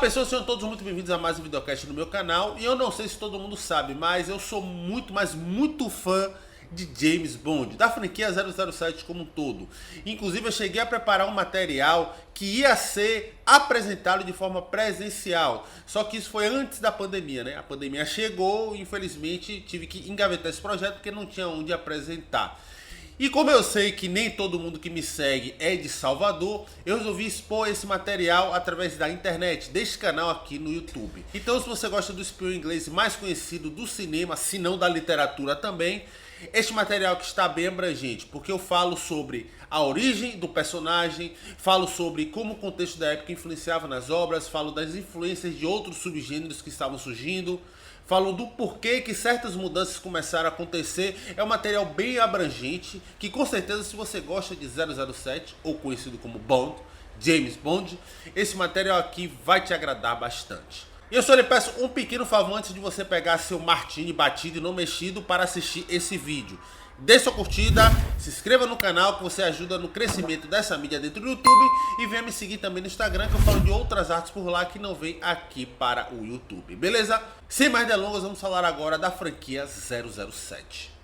pessoas, sejam todos muito bem-vindos a mais um videocast no meu canal. E eu não sei se todo mundo sabe, mas eu sou muito, mas muito fã de James Bond, da franquia 007 como um todo. Inclusive eu cheguei a preparar um material que ia ser apresentado de forma presencial. Só que isso foi antes da pandemia, né? A pandemia chegou e infelizmente tive que engavetar esse projeto porque não tinha onde apresentar. E como eu sei que nem todo mundo que me segue é de Salvador, eu resolvi expor esse material através da internet, deste canal aqui no YouTube. Então se você gosta do espião inglês mais conhecido do cinema, se não da literatura também, este material que está bem abrangente, porque eu falo sobre a origem do personagem, falo sobre como o contexto da época influenciava nas obras, falo das influências de outros subgêneros que estavam surgindo, falo do porquê que certas mudanças começaram a acontecer. É um material bem abrangente, que com certeza se você gosta de 007, ou conhecido como Bond, James Bond, esse material aqui vai te agradar bastante. E eu só lhe peço um pequeno favor antes de você pegar seu martini batido e não mexido para assistir esse vídeo. Dê sua curtida, se inscreva no canal que você ajuda no crescimento dessa mídia dentro do YouTube e venha me seguir também no Instagram que eu falo de outras artes por lá que não vem aqui para o YouTube, beleza? Sem mais delongas, vamos falar agora da franquia 007.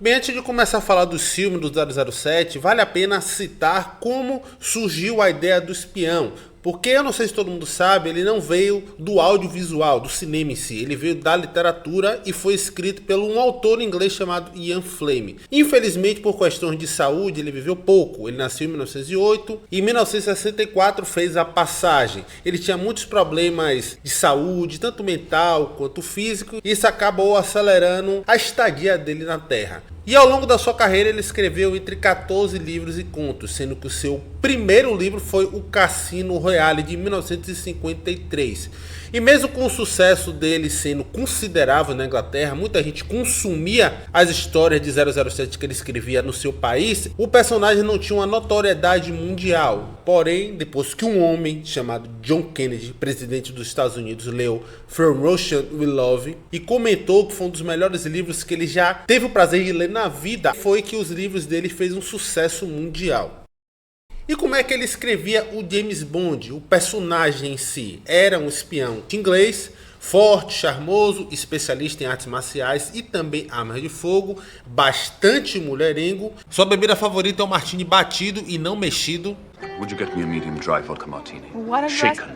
Bem, antes de começar a falar dos filmes do 007, vale a pena citar como surgiu a ideia do espião. Porque, eu não sei se todo mundo sabe, ele não veio do audiovisual, do cinema em si. Ele veio da literatura e foi escrito por um autor inglês chamado Ian Fleming. Infelizmente, por questões de saúde, ele viveu pouco. Ele nasceu em 1908 e em 1964 fez a passagem. Ele tinha muitos problemas de saúde, tanto mental quanto físico, e isso acabou acelerando a estadia dele na Terra. E ao longo da sua carreira ele escreveu entre 14 livros e contos, sendo que o seu primeiro livro foi O Cassino Royale, de 1953. E mesmo com o sucesso dele sendo considerável na Inglaterra, muita gente consumia as histórias de 007 que ele escrevia no seu país, o personagem não tinha uma notoriedade mundial. Porém, depois que um homem chamado John Kennedy, presidente dos Estados Unidos, leu From Russia with Love e comentou que foi um dos melhores livros que ele já teve o prazer de ler na vida, foi que os livros dele fez um sucesso mundial. E como é que ele escrevia o James Bond? O personagem em si era um espião inglês, forte, charmoso, especialista em artes marciais e também armas de fogo, bastante mulherengo. Sua bebida favorita é o martini batido e não mexido. Would you get me a medium dry vodka martini? What is Shaken,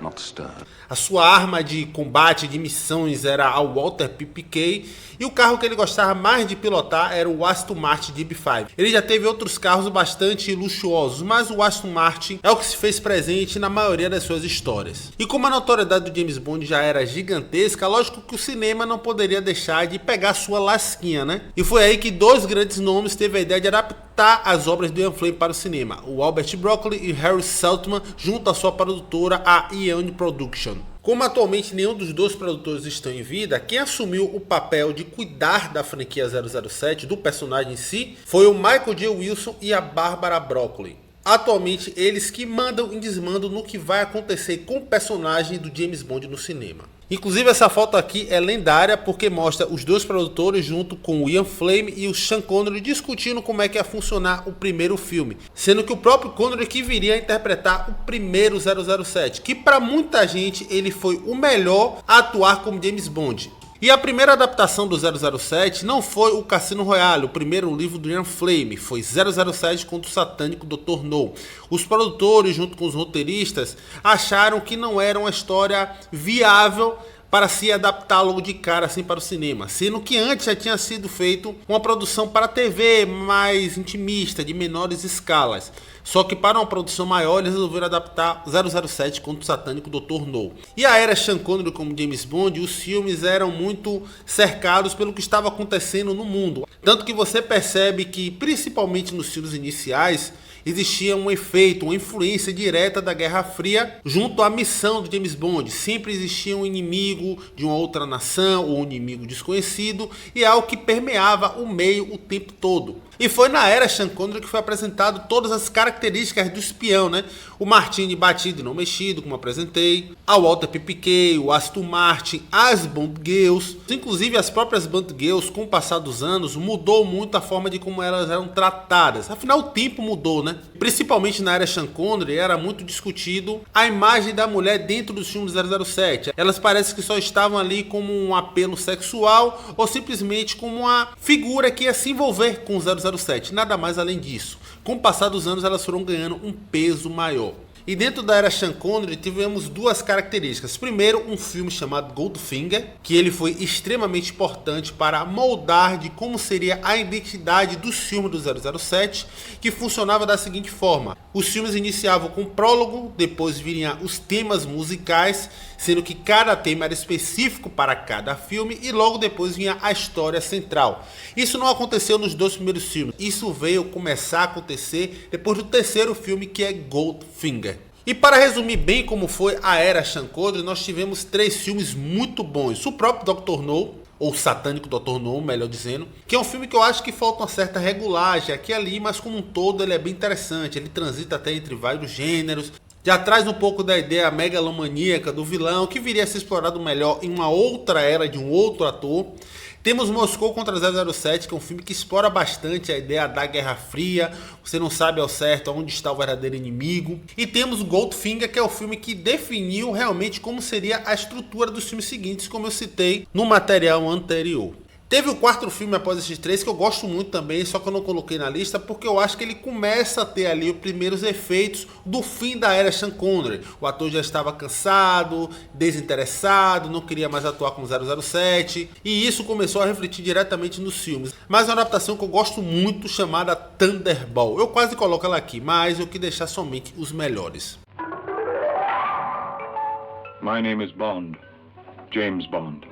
not stirred. A sua arma de combate, de missões, era a Walther PPK. E o carro que ele gostava mais de pilotar era o Aston Martin DB5. Ele já teve outros carros bastante luxuosos, mas o Aston Martin é o que se fez presente na maioria das suas histórias. E como a notoriedade do James Bond já era gigantesca, lógico que o cinema não poderia deixar de pegar sua lasquinha, né? E foi aí que dois grandes nomes teve a ideia de adaptar as obras do Ian Fleming para o cinema. O Albert Broccoli e Harry Saltzman, junto à sua produtora, a Eon Production. Como atualmente nenhum dos dois produtores estão em vida, quem assumiu o papel de cuidar da franquia 007, do personagem em si, foi o Michael J. Wilson e a Barbara Broccoli. Atualmente eles que mandam e desmandam no que vai acontecer com o personagem do James Bond no cinema. Inclusive essa foto aqui é lendária porque mostra os dois produtores junto com o Ian Fleming e o Sean Connery discutindo como é que ia funcionar o primeiro filme, sendo que o próprio Connery que viria a interpretar o primeiro 007, que para muita gente ele foi o melhor a atuar como James Bond. E a primeira adaptação do 007 não foi o Cassino Royale, o primeiro livro do Ian Fleming, foi 007 contra o satânico Dr. No. Os produtores, junto com os roteiristas, acharam que não era uma história viável para se adaptar logo de cara assim para o cinema, sendo que antes já tinha sido feito uma produção para a TV mais intimista, de menores escalas. Só que para uma produção maior eles resolveram adaptar 007 contra o satânico Dr. No. E a era Sean Connery como James Bond, os filmes eram muito cercados pelo que estava acontecendo no mundo. Tanto que você percebe que, principalmente nos filmes iniciais, existia um efeito, uma influência direta da Guerra Fria junto à missão do James Bond. Sempre existia um inimigo de uma outra nação ou um inimigo desconhecido e é algo que permeava o meio o tempo todo. E foi na era Sean Connery que foi apresentado todas as características do espião, né? O Martini batido e não mexido, como apresentei, a Walter PPK, o Aston Martin, as Bond Girls, inclusive as próprias Bond Girls, com o passar dos anos, mudou muito a forma de como elas eram tratadas. Afinal, o tempo mudou, né? Principalmente na era Sean Connery, era muito discutido a imagem da mulher dentro dos filmes 007. Elas parecem que só estavam ali como um apelo sexual ou simplesmente como uma figura que ia se envolver com o 007, nada mais além disso. Com o passar dos anos elas foram ganhando um peso maior. E dentro da era Sean Connery tivemos duas características. Primeiro, um filme chamado Goldfinger, que ele foi extremamente importante para moldar de como seria a identidade dos filmes do 007, que funcionava da seguinte forma. Os filmes iniciavam com prólogo, depois viriam os temas musicais, sendo que cada tema era específico para cada filme e logo depois vinha a história central. Isso não aconteceu nos dois primeiros filmes, isso veio começar a acontecer depois do terceiro filme, que é Goldfinger. E para resumir bem como foi a era Sean Connery, nós tivemos 3 filmes muito bons. O próprio Dr. No, ou Satânico Dr. No, melhor dizendo, que é um filme que eu acho que falta uma certa regulagem aqui e ali, mas como um todo ele é bem interessante, ele transita até entre vários gêneros, já traz um pouco da ideia megalomaníaca do vilão, que viria a ser explorado melhor em uma outra era de um outro ator. Temos Moscou contra 007, que é um filme que explora bastante a ideia da Guerra Fria, você não sabe ao certo onde está o verdadeiro inimigo. E temos Goldfinger, que é o filme que definiu realmente como seria a estrutura dos filmes seguintes, como eu citei no material anterior. Teve o quarto filme após esses 3 que eu gosto muito também, só que eu não coloquei na lista porque eu acho que ele começa a ter ali os primeiros efeitos do fim da era Sean Connery. O ator já estava cansado, desinteressado, não queria mais atuar como 007 e isso começou a refletir diretamente nos filmes. Mas é uma adaptação que eu gosto muito, chamada Thunderball. Eu quase coloco ela aqui, mas eu quis deixar somente os melhores. My name is Bond, James Bond.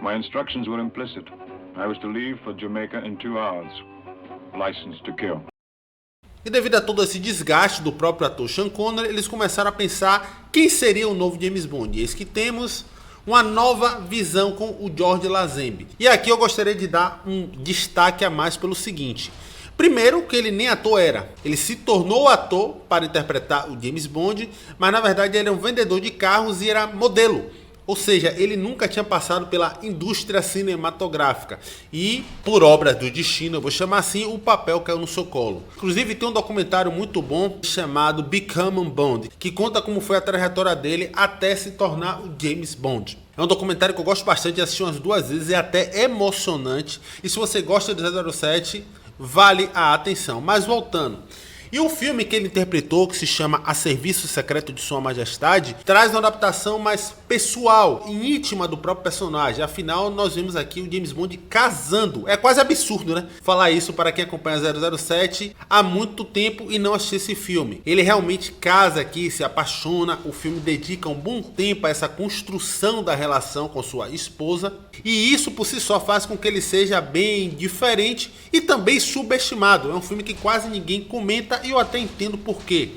My instructions were implicit. I was to leave for Jamaica in 2 hours. License to kill. E devido a todo esse desgaste do próprio ator Sean Connery, eles começaram a pensar quem seria o novo James Bond. E eis que temos uma nova visão com o George Lazenby. E aqui eu gostaria de dar um destaque a mais pelo seguinte. Primeiro, que ele nem ator era. Ele se tornou ator para interpretar o James Bond, mas na verdade ele é um vendedor de carros e era modelo. Ou seja, ele nunca tinha passado pela indústria cinematográfica. E, por obra do destino, eu vou chamar assim, o papel caiu no seu colo. Inclusive, tem um documentário muito bom chamado Becoming Bond, que conta como foi a trajetória dele até se tornar o James Bond. É um documentário que eu gosto bastante de assistir umas 2 vezes, é até emocionante. E se você gosta do 007, vale a atenção. Mas voltando... E o filme que ele interpretou, que se chama A Serviço Secreto de Sua Majestade, traz uma adaptação mais pessoal e íntima do próprio personagem. Afinal, nós vemos aqui o James Bond casando. É quase absurdo, né? Falar isso para quem acompanha 007 há muito tempo e não assistiu esse filme. Ele realmente casa aqui, se apaixona. O filme dedica um bom tempo a essa construção da relação com sua esposa. E isso por si só faz com que ele seja bem diferente e também subestimado. É um filme que quase ninguém comenta e eu até entendo por quê.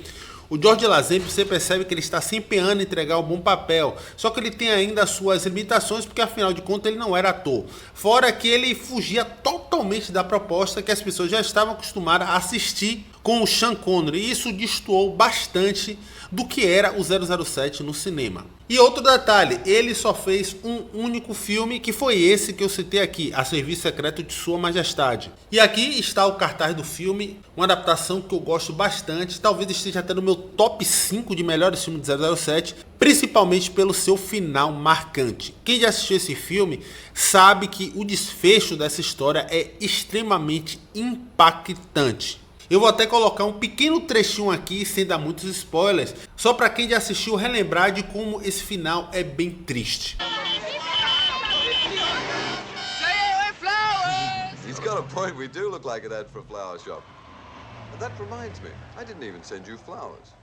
O George Lazenby, você percebe que ele está se empenhando em entregar um bom papel, só que ele tem ainda as suas limitações, porque afinal de contas ele não era ator. Fora que ele fugia totalmente da proposta que as pessoas já estavam acostumadas a assistir com o Sean Connery, e isso destoou bastante do que era o 007 no cinema. E outro detalhe, ele só fez um único filme, que foi esse que eu citei aqui, A Serviço Secreto de Sua Majestade. E aqui está o cartaz do filme, uma adaptação que eu gosto bastante, talvez esteja até no meu top 5 de melhores filmes de 007, principalmente pelo seu final marcante. Quem já assistiu esse filme sabe que o desfecho dessa história é extremamente impactante. Eu vou até colocar um pequeno trechinho aqui, sem dar muitos spoilers, só para quem já assistiu relembrar de como esse final é bem triste. He's got a point, we do look like an ad for a flower shop. And that reminds me, I didn't even send you flowers.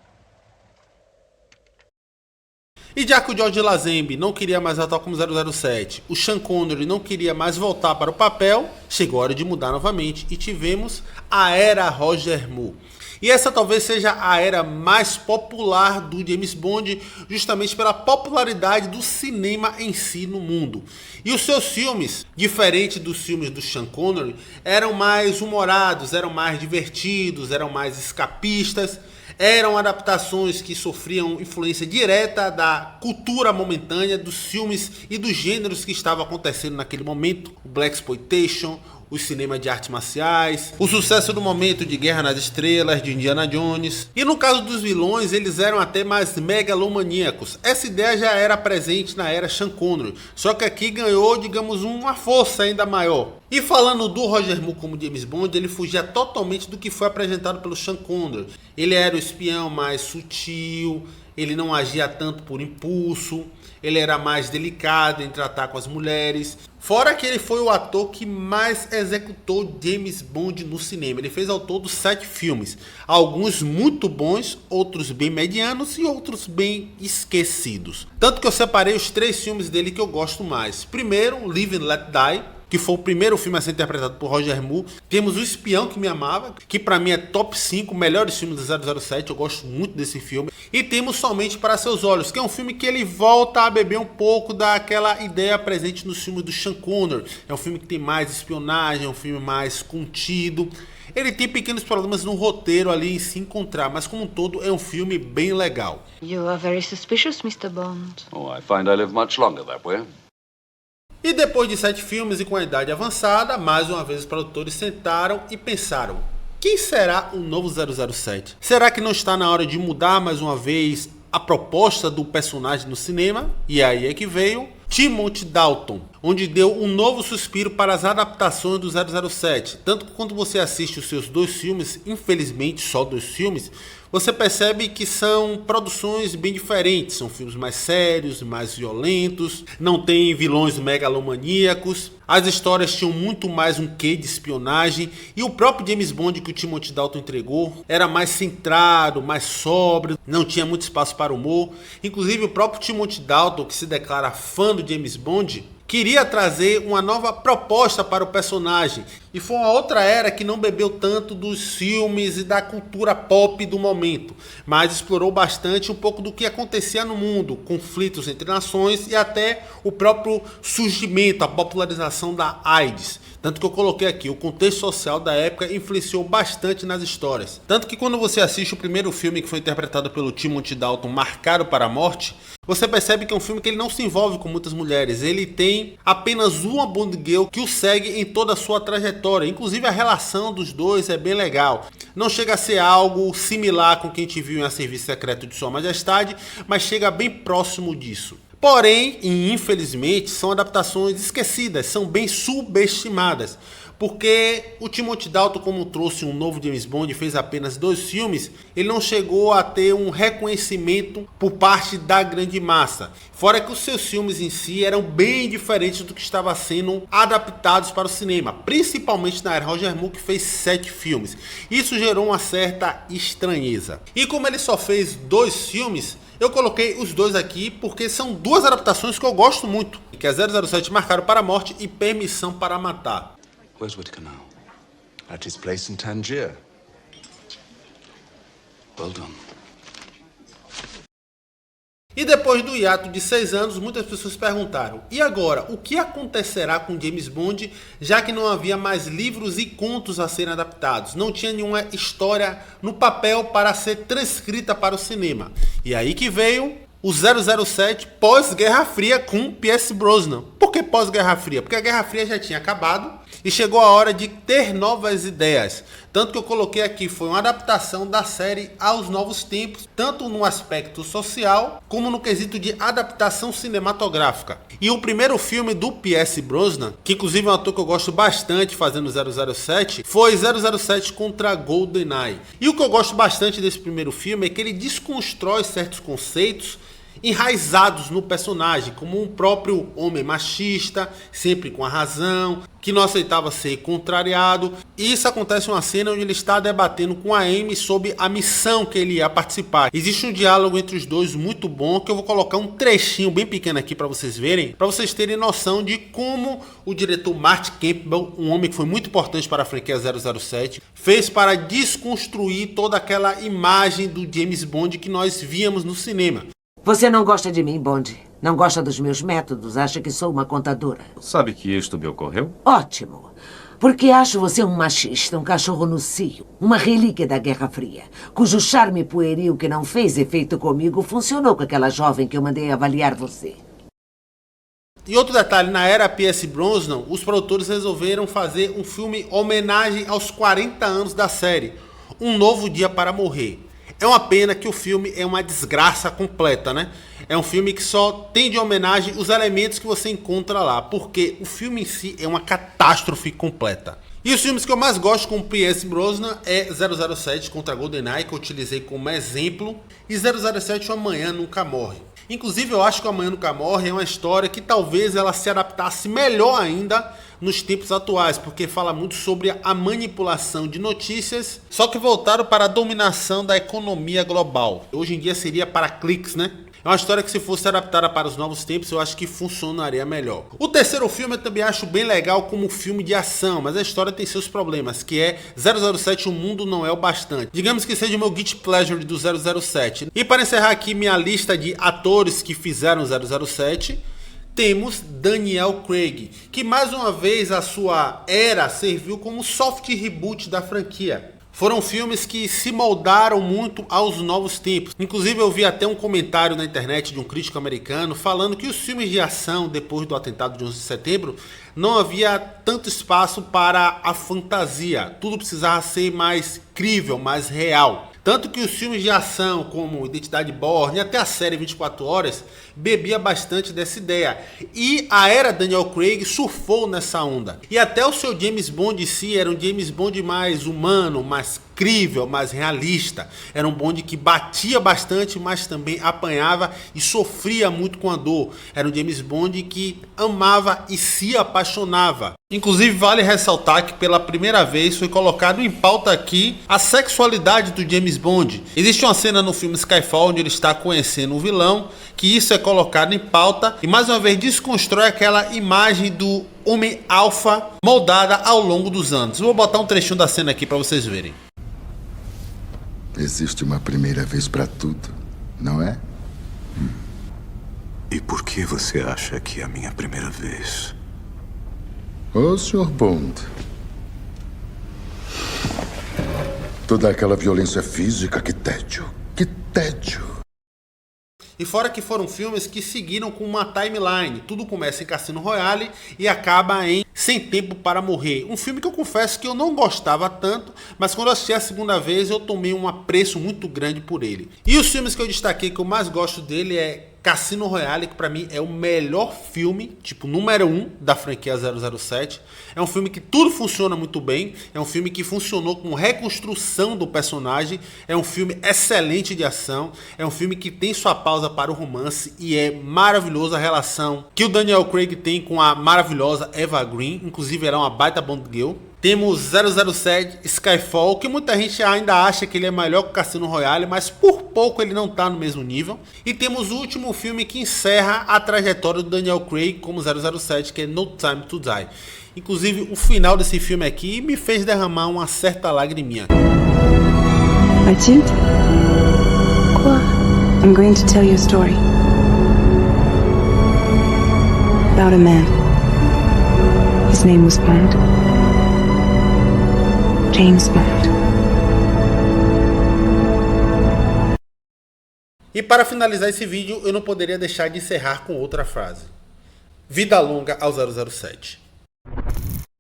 E já que o George Lazenby não queria mais atuar como 007, o Sean Connery não queria mais voltar para o papel, chegou a hora de mudar novamente e tivemos a era Roger Moore. E essa talvez seja a era mais popular do James Bond, justamente pela popularidade do cinema em si no mundo. E os seus filmes, diferente dos filmes do Sean Connery, eram mais humorados, eram mais divertidos, eram mais escapistas. Eram adaptações que sofriam influência direta da cultura momentânea, dos filmes e dos gêneros que estavam acontecendo naquele momento. O Blaxploitation, o cinema de artes marciais, o sucesso do momento de Guerra nas Estrelas, de Indiana Jones. E no caso dos vilões, eles eram até mais megalomaníacos. Essa ideia já era presente na era Sean Connery, só que aqui ganhou, digamos, uma força ainda maior. E falando do Roger Moore como James Bond, ele fugia totalmente do que foi apresentado pelo Sean Connery. Ele era o espião mais sutil, ele não agia tanto por impulso, ele era mais delicado em tratar com as mulheres. Fora que ele foi o ator que mais executou James Bond no cinema. Ele fez ao todo 7 filmes. Alguns muito bons, outros bem medianos e outros bem esquecidos. Tanto que eu separei os 3 filmes dele que eu gosto mais. Primeiro, Live and Let Die, que foi o primeiro filme a ser interpretado por Roger Moore. Temos O Espião que Me Amava, que pra mim é top 5 melhores filmes do 007, eu gosto muito desse filme. E temos Somente para Seus Olhos, que é um filme que ele volta a beber um pouco daquela ideia presente nos filmes do Sean Connery. É um filme que tem mais espionagem, é um filme mais contido. Ele tem pequenos problemas no roteiro ali em se encontrar, mas como um todo é um filme bem legal. You are very suspicious, Mr. Bond. Oh, I find I live much longer that way. E depois de 7 filmes e com a idade avançada, mais uma vez os produtores sentaram e pensaram: quem será o novo 007? Será que não está na hora de mudar mais uma vez a proposta do personagem no cinema? E aí é que veio Timothy Dalton, onde deu um novo suspiro para as adaptações do 007. Tanto que quando você assiste os seus 2 filmes, infelizmente só 2 filmes, você percebe que são produções bem diferentes. São filmes mais sérios, mais violentos, não tem vilões megalomaníacos. As histórias tinham muito mais um quê de espionagem. E o próprio James Bond que o Timothy Dalton entregou era mais centrado, mais sóbrio, não tinha muito espaço para humor. Inclusive o próprio Timothy Dalton, que se declara fã do James Bond, queria trazer uma nova proposta para o personagem. E foi uma outra era que não bebeu tanto dos filmes e da cultura pop do momento, mas explorou bastante um pouco do que acontecia no mundo, conflitos entre nações e até o próprio surgimento, a popularização da AIDS. Tanto que eu coloquei aqui, o contexto social da época influenciou bastante nas histórias. Tanto que quando você assiste o primeiro filme que foi interpretado pelo Timothy Dalton, Marcado para a Morte, você percebe que é um filme que ele não se envolve com muitas mulheres. Ele tem apenas uma Bond Girl que o segue em toda a sua trajetória. Inclusive a relação dos dois é bem legal. Não chega a ser algo similar com o que a gente viu em A Serviço Secreto de Sua Majestade, mas chega bem próximo disso. Porém, e infelizmente, são adaptações esquecidas, são bem subestimadas. Porque o Timothy Dalton, como trouxe um novo James Bond e fez apenas 2 filmes, ele não chegou a ter um reconhecimento por parte da grande massa. Fora que os seus filmes em si eram bem diferentes do que estavam sendo adaptados para o cinema, principalmente na era Roger Moore, que fez 7 filmes. Isso gerou uma certa estranheza. E como ele só fez 2 filmes, eu coloquei os 2 aqui porque são 2 adaptações que eu gosto muito, que é 007 Marcado para a Morte e Permissão para Matar. Where's Whittaker now? At his place in Tangier. Well done. E depois do hiato de 6 anos, muitas pessoas perguntaram: e agora, o que acontecerá com James Bond, já que não havia mais livros e contos a serem adaptados? Não tinha nenhuma história no papel para ser transcrita para o cinema. E aí que veio o 007 pós-Guerra Fria com Pierce Brosnan. Por que pós-Guerra Fria? Porque a Guerra Fria já tinha acabado e chegou a hora de ter novas ideias. Tanto que eu coloquei aqui, foi uma adaptação da série aos novos tempos, tanto no aspecto social, como no quesito de adaptação cinematográfica. E o primeiro filme do Pierce Brosnan, que inclusive é um ator que eu gosto bastante fazendo 007, foi 007 contra GoldenEye. E o que eu gosto bastante desse primeiro filme é que ele desconstrói certos conceitos enraizados no personagem, como um próprio homem machista, sempre com a razão, que não aceitava ser contrariado. E isso acontece em uma cena onde ele está debatendo com a Amy sobre a missão que ele ia participar. Existe um diálogo entre os dois muito bom, que eu vou colocar um trechinho bem pequeno aqui para vocês verem, para vocês terem noção de como o diretor Martin Campbell, um homem que foi muito importante para a franquia 007, fez para desconstruir toda aquela imagem do James Bond que nós víamos no cinema. Você não gosta de mim, Bond? Não gosta dos meus métodos? Acha que sou uma contadora? Sabe que isto me ocorreu? Ótimo. Porque acho você um machista, um cachorro no cio, uma relíquia da Guerra Fria, cujo charme pueril que não fez efeito comigo funcionou com aquela jovem que eu mandei avaliar você. E outro detalhe, na era Pierce Brosnan, os produtores resolveram fazer um filme homenagem aos 40 anos da série, Um Novo Dia para Morrer. É uma pena que o filme é uma desgraça completa, né? É um filme que só tem de homenagem os elementos que você encontra lá, porque o filme em si é uma catástrofe completa. E os filmes que eu mais gosto com Pierce Brosnan é 007 contra GoldenEye, que eu utilizei como exemplo, e 007 O Amanhã Nunca Morre. Inclusive eu acho que O Amanhã Nunca Morre é uma história que talvez ela se adaptasse melhor ainda nos tempos atuais, porque fala muito sobre a manipulação de notícias, só que voltado para a dominação da economia global. Hoje em dia seria para cliques, né? É uma história que, se fosse adaptada para os novos tempos, eu acho que funcionaria melhor. O terceiro filme eu também acho bem legal como filme de ação, mas a história tem seus problemas, que é 007 O Mundo Não É o Bastante. Digamos que seja o meu guilty pleasure do 007. E para encerrar aqui minha lista de atores que fizeram 007, temos Daniel Craig, que mais uma vez a sua era serviu como soft reboot da franquia. Foram filmes que se moldaram muito aos novos tempos. Inclusive eu vi até um comentário na internet de um crítico americano falando que os filmes de ação depois do atentado de 11 de setembro não havia tanto espaço para a fantasia. Tudo precisava ser mais crível, mais real. Tanto que os filmes de ação como Identidade Borne e até a série 24 Horas bebia bastante dessa ideia. E a era Daniel Craig surfou nessa onda. E até o seu James Bond em si era um James Bond mais humano, mais crível, mais realista. Era um Bond que batia bastante, mas também apanhava e sofria muito com a dor. Era um James Bond que amava e se apaixonava. Inclusive vale ressaltar que pela primeira vez foi colocado em pauta aqui a sexualidade do James Bond. Existe uma cena no filme Skyfall onde ele está conhecendo um vilão, que isso é colocado em pauta e mais uma vez desconstrói aquela imagem do homem alfa moldada ao longo dos anos. Eu vou botar um trechinho da cena aqui para vocês verem. Existe uma primeira vez para tudo, não é? E por que você acha que é a minha primeira vez? Ô, Sr. Bond. Toda aquela violência física, que tédio. Que tédio. E fora que foram filmes que seguiram com uma timeline. Tudo começa em Cassino Royale e acaba em Sem Tempo para Morrer. Um filme que eu confesso que eu não gostava tanto, mas quando eu assisti a segunda vez eu tomei um apreço muito grande por ele. E os filmes que eu destaquei que eu mais gosto dele é Cassino Royale, que pra mim é o melhor filme, tipo número 1 da franquia 007. É um filme que tudo funciona muito bem, é um filme que funcionou com reconstrução do personagem, é um filme excelente de ação, é um filme que tem sua pausa para o romance e é maravilhosa a relação que o Daniel Craig tem com a maravilhosa Eva Green, inclusive ela é uma baita Bond Girl. Temos 007 Skyfall, que muita gente ainda acha que ele é melhor que o Cassino Royale, mas por pouco ele não está no mesmo nível. E temos o último filme que encerra a trajetória do Daniel Craig como 007, que é No Time to Die. Inclusive o final desse filme aqui me fez derramar uma certa lagriminha. Mathilde? Quoi? I'm going to tell you a story. About a man. His name was Bond. James Bond. E para finalizar esse vídeo, eu não poderia deixar de encerrar com outra frase. Vida longa ao 007.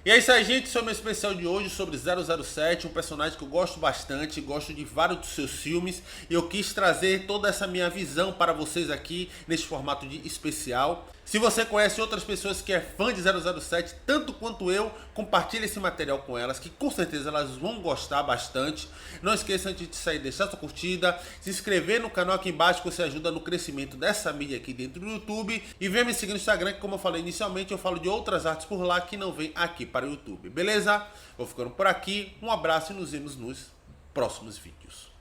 E é isso aí, gente, esse é o meu especial de hoje sobre 007, um personagem que eu gosto bastante, gosto de vários dos seus filmes, e eu quis trazer toda essa minha visão para vocês aqui neste formato de especial. Se você conhece outras pessoas que é fã de 007, tanto quanto eu, compartilhe esse material com elas, que com certeza elas vão gostar bastante. Não esqueça, antes de sair, deixar sua curtida, se inscrever no canal aqui embaixo, que você ajuda no crescimento dessa mídia aqui dentro do YouTube. E venha me seguir no Instagram, que como eu falei inicialmente, eu falo de outras artes por lá que não vem aqui para o YouTube, beleza? Vou ficando por aqui, um abraço e nos vemos nos próximos vídeos.